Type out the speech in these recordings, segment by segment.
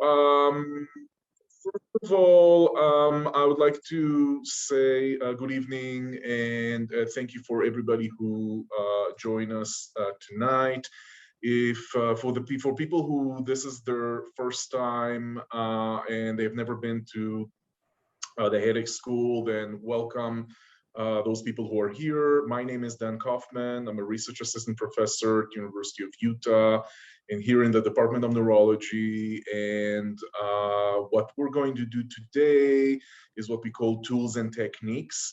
Um, First of all, I would like to say good evening and thank you for everybody who joined us tonight. If for people who this is their first time and they've never been to the headache school, then welcome those people who are here. My name is Dan Kaufmann. I'm a research assistant professor at the University of Utah and here in the Department of Neurology. And what we're going to do today is what we call tools and techniques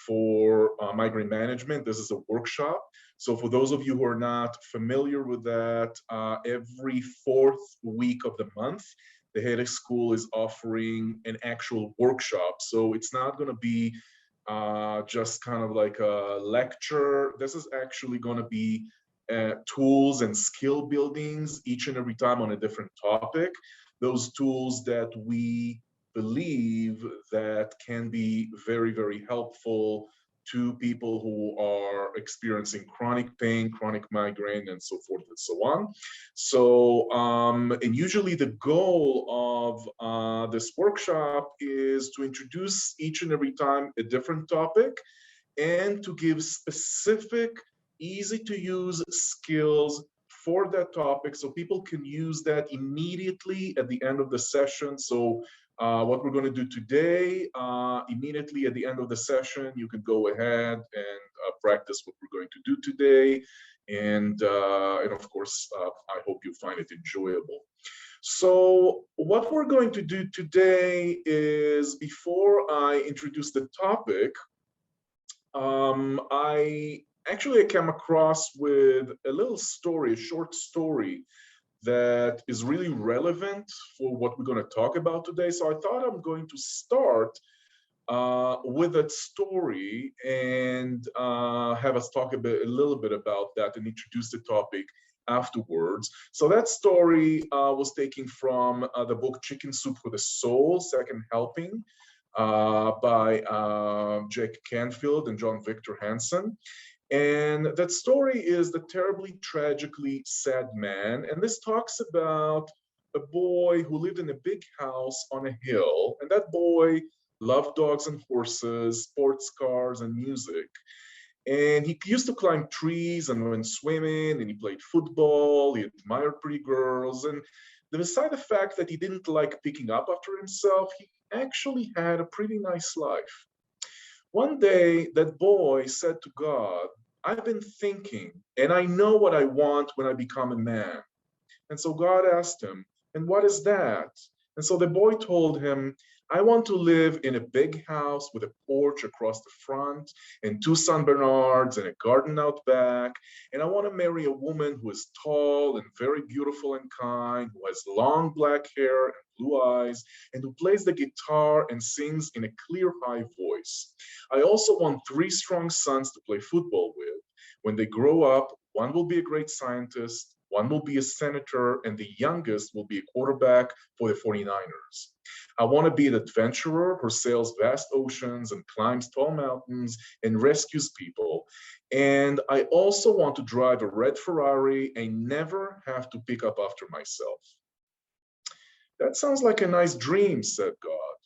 for migraine management. This is a workshop. So for those of you who are not familiar with that, every fourth week of the month, the Headache School is offering an actual workshop. So it's not going to be just kind of like a lecture. This is actually going to be tools and skill buildings each and every time on a different topic. Those tools that we believe that can be very, very helpful to people who are experiencing chronic pain, chronic migraine, and so forth and so on. So, and usually the goal of this workshop is to introduce each and every time a different topic and to give specific, easy to use skills for that topic so people can use that immediately at the end of the session. So what we're going to do today, immediately at the end of the session, you can go ahead and practice what we're going to do today. And of course, I hope you find it enjoyable. So what we're going to do today is, before I introduce the topic, I came across with a little story, a short story that is really relevant for what we're going to talk about today. So I thought I'm going to start with that story and have us talk a little bit about that and introduce the topic afterwards. So that story was taken from the book Chicken Soup for the Soul, Second Helping, by Jack Canfield and John Victor Hansen. And that story is The Terribly Tragically Sad Man. And this talks about a boy who lived in a big house on a hill. And that boy loved dogs and horses, sports cars, and music. And he used to climb trees and went swimming, and he played football, he admired pretty girls. And beside the fact that he didn't like picking up after himself, he actually had a pretty nice life. One day, that boy said to God, I've been thinking, and I know what I want when I become a man. And so God asked him, and what is that? And so the boy told him, I want to live in a big house with a porch across the front and 2 San Bernards and a garden out back. And I want to marry a woman who is tall and very beautiful and kind, who has long black hair and blue eyes, and who plays the guitar and sings in a clear, high voice. I also want 3 strong sons to play football with. When they grow up, one will be a great scientist, one will be a senator, and the youngest will be a quarterback for the 49ers. I want to be an adventurer who sails vast oceans and climbs tall mountains and rescues people. And I also want to drive a red Ferrari and never have to pick up after myself. That sounds like a nice dream, said God.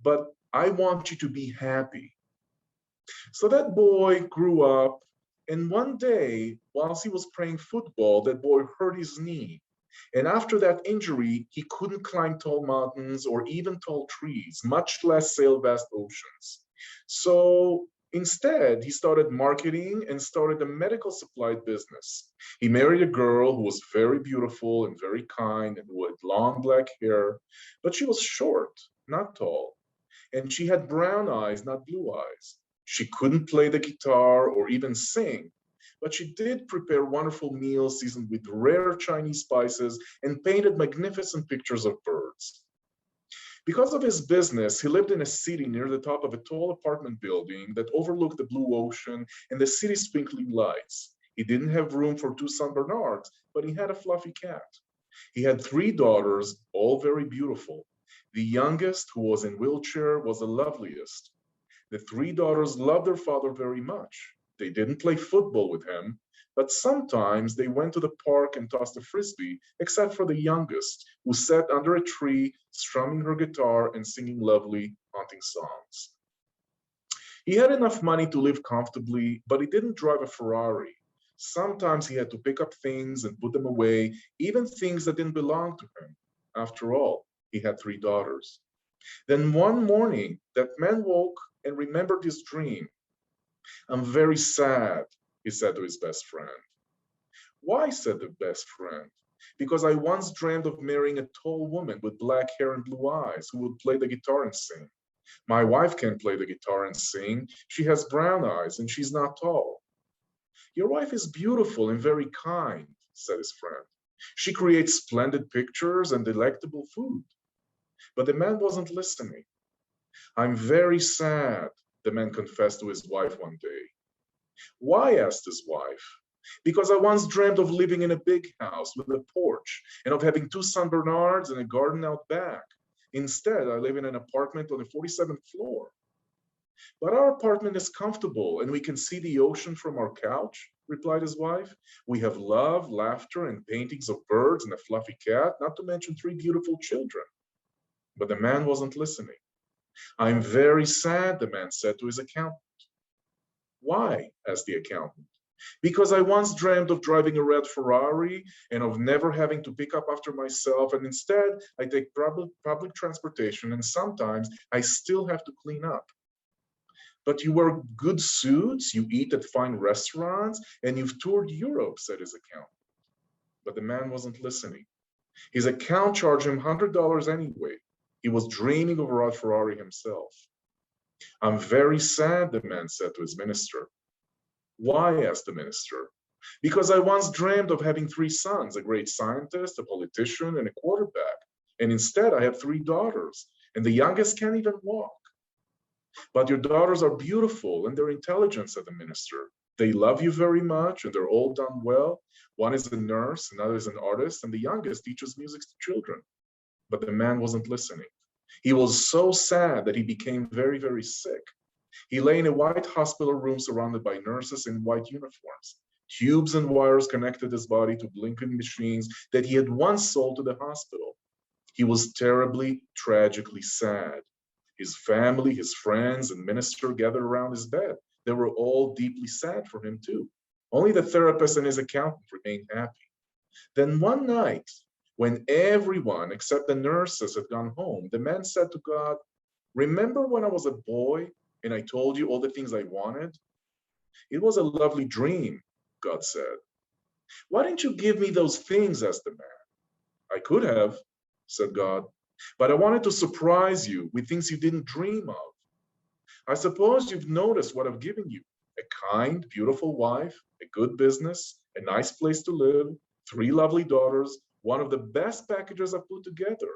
But I want you to be happy. So that boy grew up, and one day, whilst he was playing football, that boy hurt his knee. And after that injury, he couldn't climb tall mountains or even tall trees, much less sail vast oceans. So instead, he started marketing and started a medical supply business. He married a girl who was very beautiful and very kind and who had long black hair, but she was short, not tall. And she had brown eyes, not blue eyes. She couldn't play the guitar or even sing, but she did prepare wonderful meals seasoned with rare Chinese spices and painted magnificent pictures of birds. Because of his business, he lived in a city near the top of a tall apartment building that overlooked the blue ocean and the city's twinkling lights. He didn't have room for 2 San Bernards, but he had a fluffy cat. He had 3 daughters, all very beautiful. The youngest, who was in a wheelchair, was the loveliest. The 3 daughters loved their father very much. They didn't play football with him, But sometimes they went to the park and tossed a frisbee, except for the youngest, who sat under a tree, strumming her guitar and singing lovely, haunting songs. He had enough money to live comfortably, but he didn't drive a Ferrari. Sometimes he had to pick up things and put them away, even things that didn't belong to him. After all, he had 3 daughters. Then one morning, that man woke and remembered his dream. "I'm very sad," he said to his best friend. "Why?" said the best friend. "Because I once dreamed of marrying a tall woman with black hair and blue eyes who would play the guitar and sing. My wife can't play the guitar and sing. She has brown eyes and she's not tall." "Your wife is beautiful and very kind," said his friend. "She creates splendid pictures and delectable food." But the man wasn't listening. "I'm very sad," the man confessed to his wife one day. "Why?" asked his wife. "Because I once dreamed of living in a big house with a porch and of having 2 Saint Bernards and a garden out back. Instead, I live in an apartment on the 47th floor." "But our apartment is comfortable and we can see the ocean from our couch," replied his wife. "We have love, laughter, and paintings of birds and a fluffy cat, not to mention 3 beautiful children." But the man wasn't listening. "I'm very sad," the man said to his accountant. "Why?" asked the accountant. "Because I once dreamed of driving a red Ferrari and of never having to pick up after myself, and instead I take public transportation and sometimes I still have to clean up." "But you wear good suits, you eat at fine restaurants, and you've toured Europe," said his accountant. But the man wasn't listening. His account charged him $100 anyway. He was dreaming of a red Ferrari himself. "I'm very sad," the man said to his minister. "Why?" asked the minister. "Because I once dreamed of having 3 sons, a great scientist, a politician, and a quarterback. And instead I have 3 daughters, and the youngest can't even walk." "But your daughters are beautiful and they're intelligent," said the minister. "They love you very much and they're all done well. One is a nurse, another is an artist, and the youngest teaches music to children." But the man wasn't listening. He was so sad that he became very, very sick. He lay in a white hospital room surrounded by nurses in white uniforms. Tubes and wires connected his body to blinking machines that he had once sold to the hospital. He was terribly, tragically sad. His family, his friends, and minister gathered around his bed. They were all deeply sad for him too. Only the therapist and his accountant remained happy. Then one night, when everyone except the nurses had gone home, the man said to God, "Remember when I was a boy and I told you all the things I wanted?" "It was a lovely dream," God said. "Why didn't you give me those things?" asked the man. "I could have," said God, "but I wanted to surprise you with things you didn't dream of. I suppose you've noticed what I've given you: a kind, beautiful wife, a good business, a nice place to live, 3 lovely daughters, one of the best packages I've put together."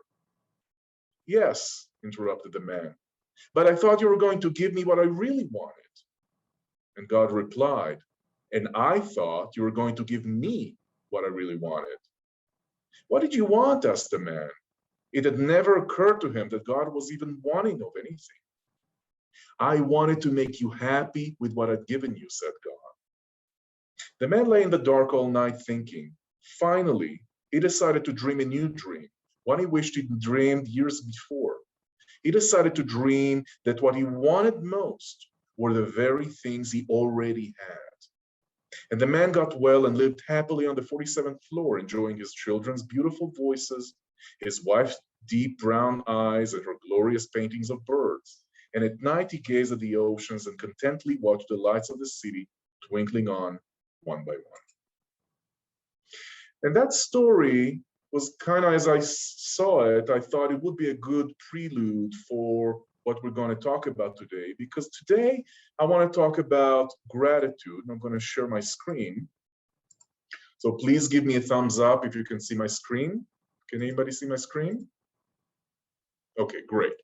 "Yes," interrupted the man, "but I thought you were going to give me what I really wanted." And God replied, "And I thought you were going to give me what I really wanted." "What did you want?" asked the man. It had never occurred to him that God was even wanting of anything. "I wanted to make you happy with what I'd given you," said God. The man lay in the dark all night thinking. Finally, he decided to dream a new dream, one he wished he'd dreamed years before. He decided to dream that what he wanted most were the very things he already had. And the man got well and lived happily on the 47th floor, enjoying his children's beautiful voices, his wife's deep brown eyes, and her glorious paintings of birds. And at night he gazed at the oceans and contentedly watched the lights of the city twinkling on one by one. And that story was kind of, as I saw it, I thought it would be a good prelude for what we're going to talk about today, because today I want to talk about gratitude. And I'm going to share my screen. So please give me a thumbs up if you can see my screen. Can anybody see my screen? Okay, great.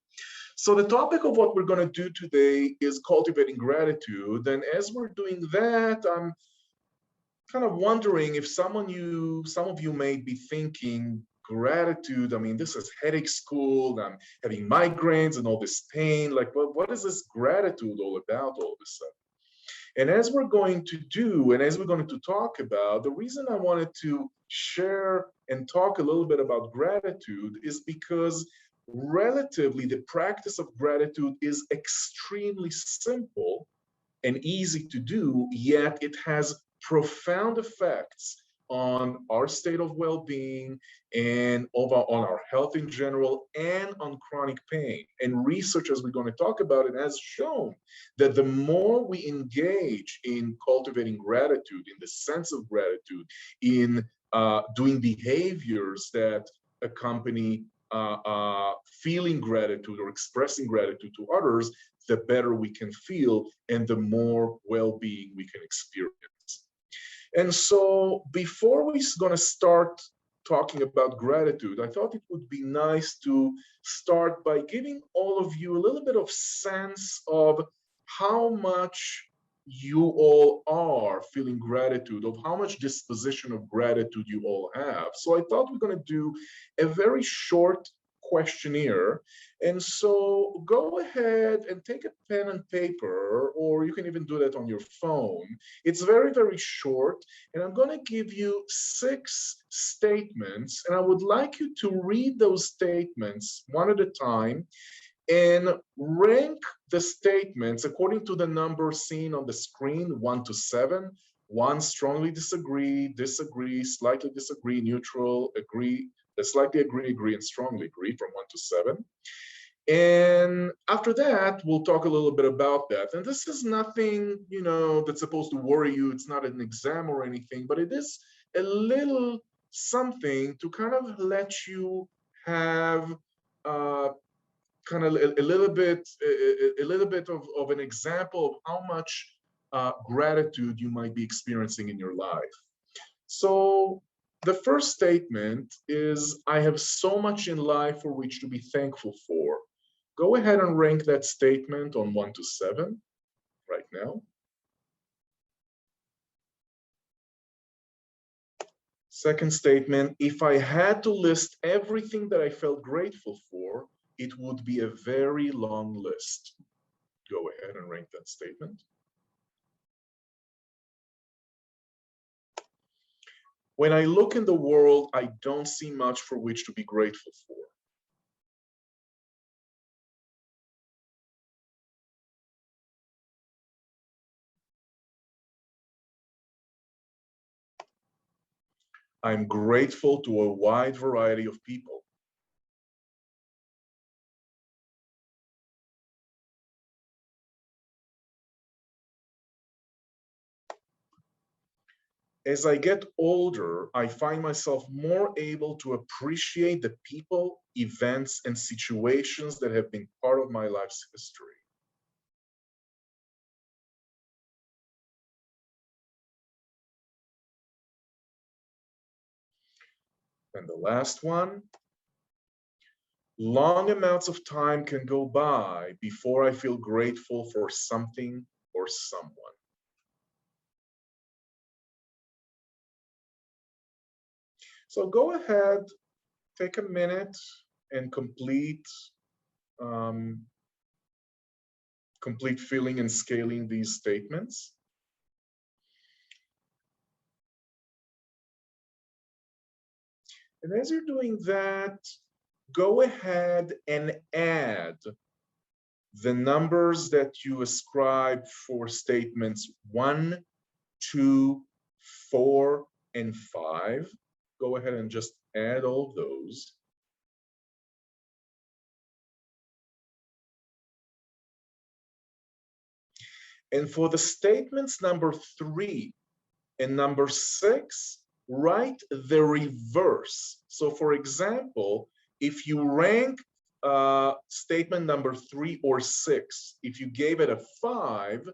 So the topic of what we're going to do today is cultivating gratitude. And as we're doing that, I'm kind of wondering if some of you may be thinking, gratitude, I mean, this is headache school, I'm having migraines and all this pain. Like, well, what is this gratitude all about all of a sudden? And as we're going to do, and as we're going to talk about, the reason I wanted to share and talk a little bit about gratitude is because relatively the practice of gratitude is extremely simple and easy to do, yet it has profound effects on our state of well-being and on our health in general and on chronic pain. And research, as we're going to talk about it, has shown that the more we engage in cultivating gratitude, in the sense of gratitude, in doing behaviors that accompany feeling gratitude or expressing gratitude to others, the better we can feel and the more well-being we can experience. And so before we're going to start talking about gratitude, I thought it would be nice to start by giving all of you a little bit of sense of how much you all are feeling gratitude, of how much disposition of gratitude you all have. So I thought we're going to do a very short questionnaire. And so go ahead and take a pen and paper, or you can even do that on your phone. It's very, very short. And I'm going to give you 6 statements. And I would like you to read those statements one at a time and rank the statements according to the number seen on the screen, 1 to 7. 1, strongly disagree, disagree, slightly disagree, neutral, agree, slightly agree, and strongly agree, from 1 to 7. And after that, we'll talk a little bit about that. And this is nothing, that's supposed to worry you. It's not an exam or anything, but it is a little something to kind of let you have kind of a little bit of an example of how much gratitude you might be experiencing in your life. So the first statement is, I have so much in life for which to be thankful for. Go ahead and rank that statement on 1 to 7 right now. Second statement, if I had to list everything that I felt grateful for, it would be a very long list. Go ahead and rank that statement. When I look in the world, I don't see much for which to be grateful for. I'm grateful to a wide variety of people. As I get older, I find myself more able to appreciate the people, events, and situations that have been part of my life's history. And the last one, long amounts of time can go by before I feel grateful for something or someone. So go ahead, take a minute and complete filling and scaling these statements. And as you're doing that, go ahead and add the numbers that you ascribe for statements 1, 2, 4, and 5. Go ahead and just add all of those. And for the statements number 3 and number 6, write the reverse. So for example, if you rank statement number 3 or 6, if you gave it a 5,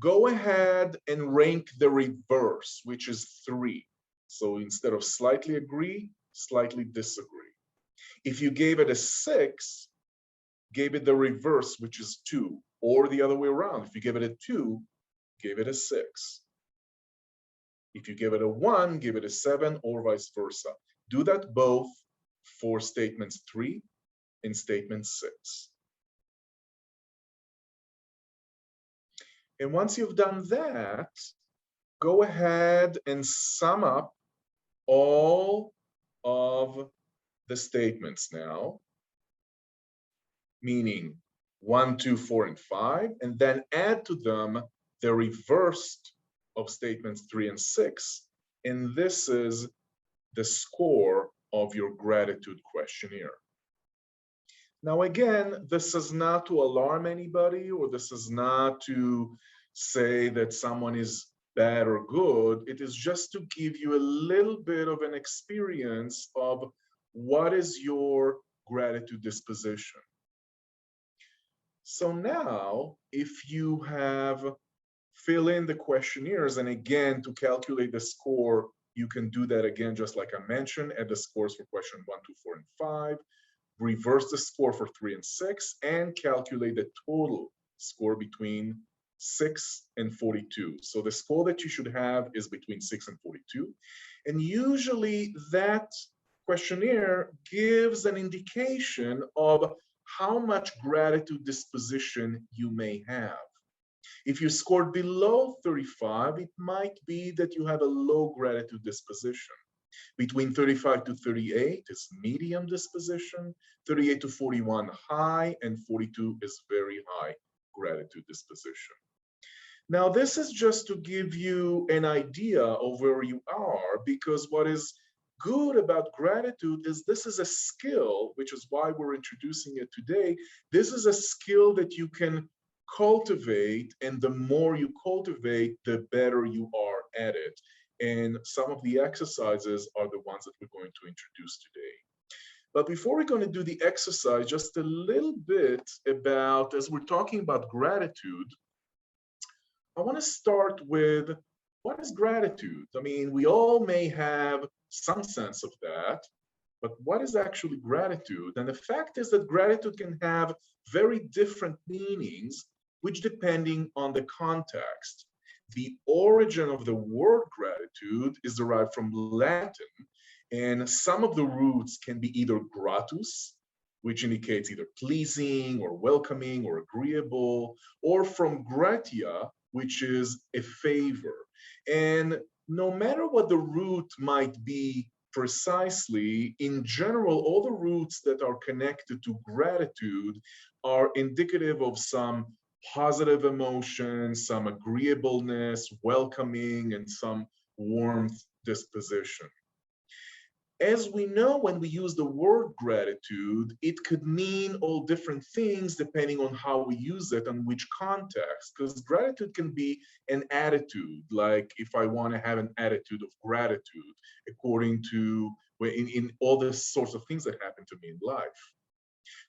go ahead and rank the reverse, which is 3. So instead of slightly agree, slightly disagree. If you gave it a 6, gave it the reverse, which is 2, or the other way around. If you give it a 2, give it a 6. If you give it a 1, give it a 7, or vice versa. Do that both for statements 3 and statement 6. And once you've done that, go ahead and sum up all of the statements now, meaning 1, 2, 4, and 5, and then add to them the reverse of statements 3 and 6. And this is the score of your gratitude questionnaire. Now, again, this is not to alarm anybody, or this is not to say that someone is bad or good. It is just to give you a little bit of an experience of what is your gratitude disposition. So now, if you have fill in the questionnaires, and again, to calculate the score, you can do that again, just like I mentioned, add the scores for question 1, 2, 4, and 5, reverse the score for 3 and 6, and calculate the total score between 6 and 42. So the score that you should have is between 6 and 42. And usually that questionnaire gives an indication of how much gratitude disposition you may have. If you scored below 35, it might be that you have a low gratitude disposition. Between 35 to 38 is medium disposition, 38 to 41 high, and 42 is very high gratitude disposition. Now, this is just to give you an idea of where you are, because what is good about gratitude is this is a skill, which is why we're introducing it today. This is a skill that you can cultivate, and the more you cultivate, the better you are at it. And some of the exercises are the ones that we're going to introduce today. But before we're going to do the exercise, just a little bit about, as we're talking about gratitude, I want to start with what is gratitude? I mean, we all may have some sense of that, but what is actually gratitude? And the fact is that gratitude can have very different meanings, which depending on the context. The origin of the word gratitude is derived from Latin, and some of the roots can be either gratus, which indicates either pleasing or welcoming or agreeable, or from gratia, which is a favor. And no matter what the root might be precisely, in general, all the roots that are connected to gratitude are indicative of some positive emotions, some agreeableness, welcoming, and some warmth disposition. As we know, when we use the word gratitude, it could mean all different things depending on how we use it and which context, because gratitude can be an attitude, like if I want to have an attitude of gratitude, according to in all the sorts of things that happen to me in life.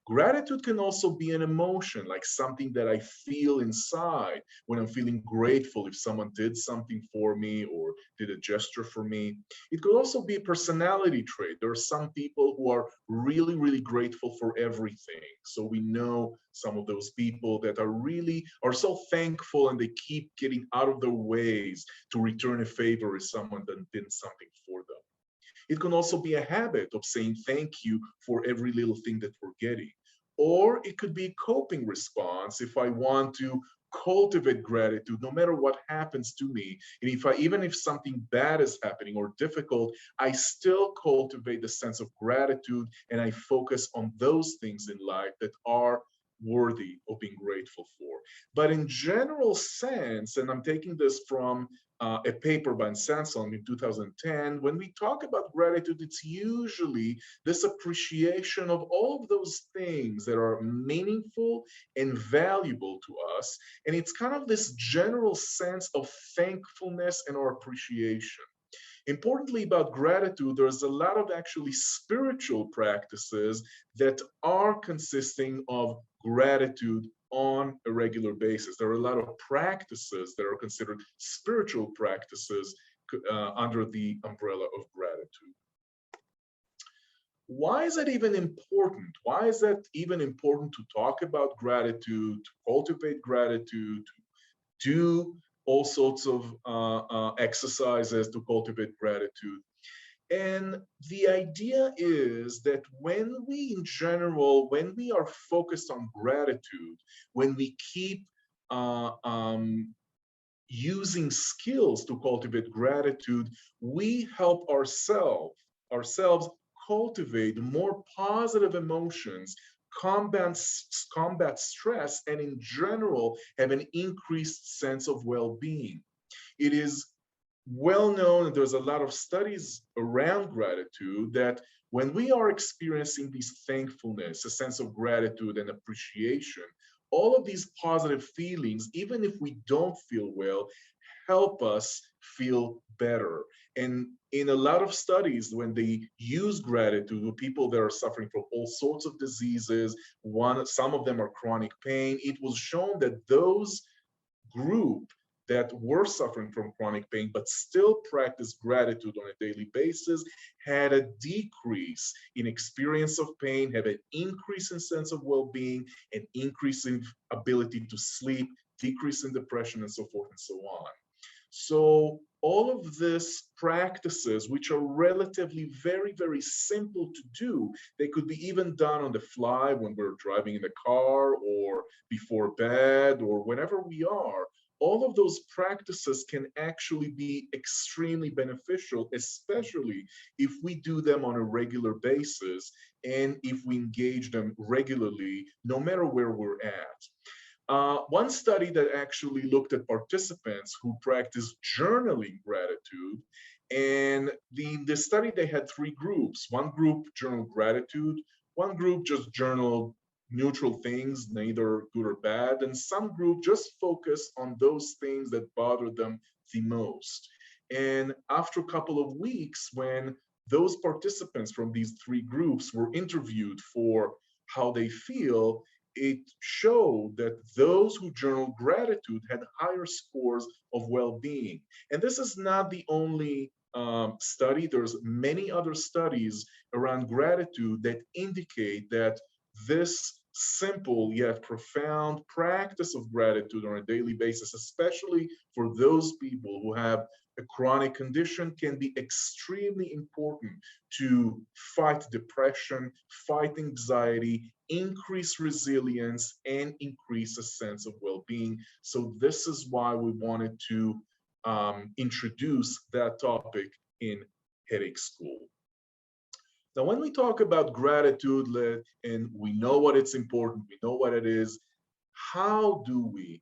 Gratitude can also be an emotion, like something that I feel inside when I'm feeling grateful if someone did something for me or did a gesture for me. It could also be a personality trait. There are some people who are really, really grateful for everything. So we know some of those people that are so thankful, and they keep getting out of their ways to return a favor if someone did something for them. It can also be a habit of saying thank you for every little thing that we're getting. Or it could be a coping response if I want to cultivate gratitude no matter what happens to me. And even if something bad is happening or difficult, I still cultivate the sense of gratitude, and I focus on those things in life that are worthy of being grateful for. But in general sense, and I'm taking this from a paper by Samsung in 2010, when we talk about gratitude, it's usually this appreciation of all of those things that are meaningful and valuable to us. And it's kind of this general sense of thankfulness and our appreciation. Importantly, about gratitude, there's a lot of actually spiritual practices that are consisting of gratitude on a regular basis. There are a lot of practices that are considered spiritual practices under the umbrella of gratitude. Why is it even important? Why is that even important to talk about gratitude, to cultivate gratitude, to do all sorts of exercises to cultivate gratitude? And the idea is that when we, in general, when we are focused on gratitude, when we keep using skills to cultivate gratitude, we help ourselves cultivate more positive emotions, combat, combat stress, and in general have an increased sense of well-being. It is well known, and there's a lot of studies around gratitude, that when we are experiencing this thankfulness, a sense of gratitude and appreciation, all of these positive feelings, even if we don't feel well, help us feel better. And in a lot of studies, when they use gratitude with people that are suffering from all sorts of diseases, some of them are chronic pain, it was shown that those group that were suffering from chronic pain but still practice gratitude on a daily basis had a decrease in experience of pain, had an increase in sense of well-being, an increase in ability to sleep, decrease in depression, and so forth and so on. So all of these practices, which are relatively very, very simple to do, they could be even done on the fly when we're driving in the car or before bed or whenever we are. All of those practices can actually be extremely beneficial, especially if we do them on a regular basis and if we engage them regularly, no matter where we're at. One study that actually looked at participants who practiced journaling gratitude, and the study, they had three groups. One group journaled gratitude, one group just journaled neutral things, neither good or bad, and some group just focused on those things that bothered them the most. And after a couple of weeks, when those participants from these three groups were interviewed for how they feel, it showed that those who journal gratitude had higher scores of well-being. And this is not the only study. There's many other studies around gratitude that indicate that this simple yet profound practice of gratitude on a daily basis, especially for those people who have a chronic condition, can be extremely important to fight depression, fight anxiety, increase resilience, and increase a sense of well-being. So this is why we wanted to introduce that topic in Headache School. Now, when we talk about gratitude, and we know what it's important, we know what it is, how do we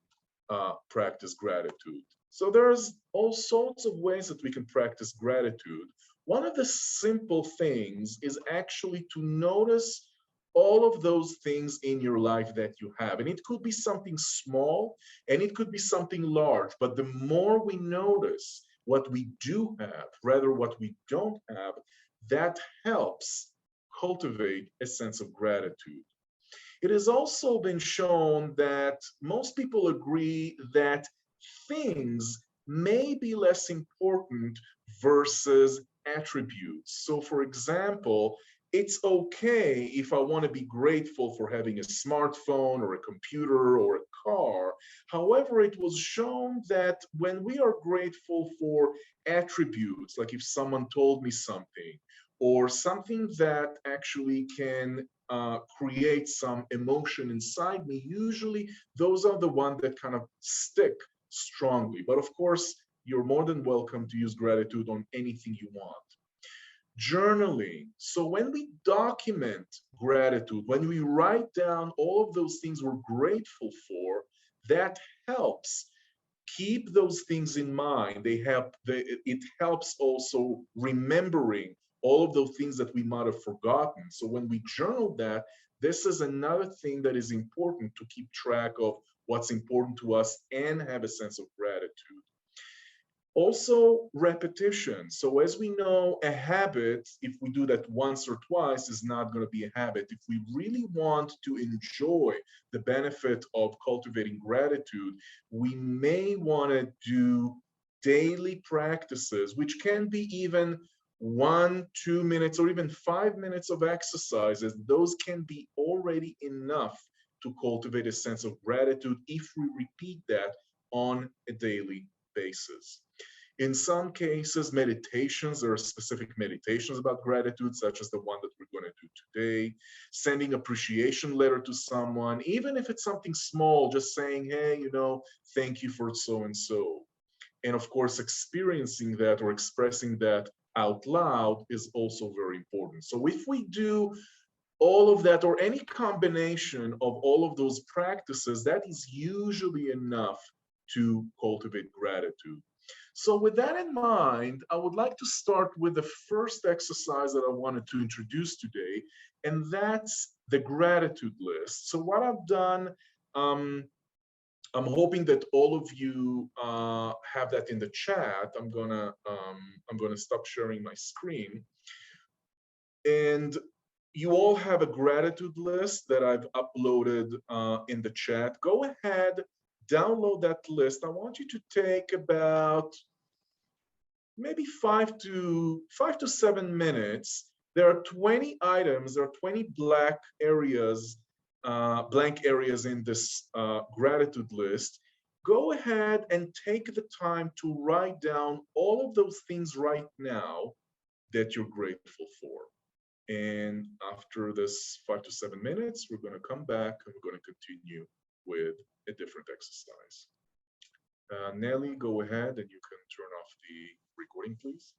practice gratitude? So there's all sorts of ways that we can practice gratitude. One of the simple things is actually to notice all of those things in your life that you have. And it could be something small and it could be something large, but the more we notice what we do have, rather what we don't have, that helps cultivate a sense of gratitude. It has also been shown that most people agree that things may be less important versus attributes. So, for example, it's okay if I want to be grateful for having a smartphone or a computer or a car. However, it was shown that when we are grateful for attributes, like if someone told me something, or something that actually can create some emotion inside me, usually those are the ones that kind of stick strongly. But of course, you're more than welcome to use gratitude on anything you want. Journaling. So when we document gratitude, when we write down all of those things we're grateful for, that helps keep those things in mind. It helps also remembering all of those things that we might have forgotten. So when we journal that, this is another thing that is important to keep track of what's important to us and have a sense of gratitude. Also, repetition. So as we know, a habit, if we do that once or twice, is not going to be a habit. If we really want to enjoy the benefit of cultivating gratitude, we may want to do daily practices, which can be even 1, 2 minutes, or even 5 minutes of exercises. Those can be already enough to cultivate a sense of gratitude if we repeat that on a daily basis. In some cases, meditations, there are specific meditations about gratitude, such as the one that we're going to do today. Sending appreciation letter to someone, even if it's something small, just saying, hey, thank you for so and so. And of course, experiencing that or expressing that out loud is also very important. So if we do all of that or any combination of all of those practices, that is usually enough to cultivate gratitude. So with that in mind, I would like to start with the first exercise that I wanted to introduce today, and that's the gratitude list. So what I've done, I'm hoping that all of you have that in the chat. I'm gonna stop sharing my screen, and you all have a gratitude list that I've uploaded in the chat. Go ahead, download that list. I want you to take about maybe 5 to 7 minutes. There are 20 items, there are 20 blank areas in this gratitude list. Go ahead and take the time to write down all of those things right now that you're grateful for. And after this 5 to 7 minutes, we're going to come back and we're going to continue with a different exercise. Nelly, go ahead and you can turn off the recording, please.